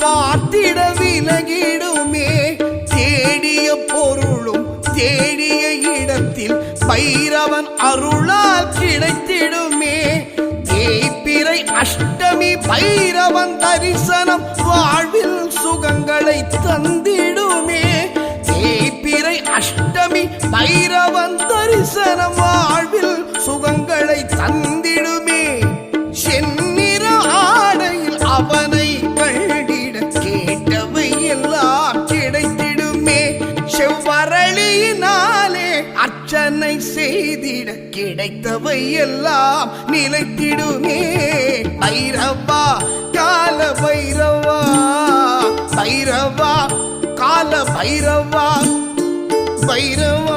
பார்த்திட விலகிடுமே. தேடிய பொருளும் தேடிய இடத்தில் பைரவன் அருளால் கிடைத்திடுமே. தேய்பிறை அஷ்டமி பைரவன் தரிசனம் வாழ்வில் சுகங்களை தந்திடுமே. தேய்பிறை அஷ்டமி பைரவன் தரிசனம் வாழ்வில் சுகங்களை தந்திடுமே. செந்நிற ஆடையில் அவனை கண்டிட கேட்டவை எல்லாம் கிடைத்திடுமே. செவ்வரளியினாலே அர்ச்சனை செய்திட கிடைத்தவை எல்லாம் நிலைத்திடுமே. பைரவா கால பைரவா, பைரவா கால பைரவா, பைரவா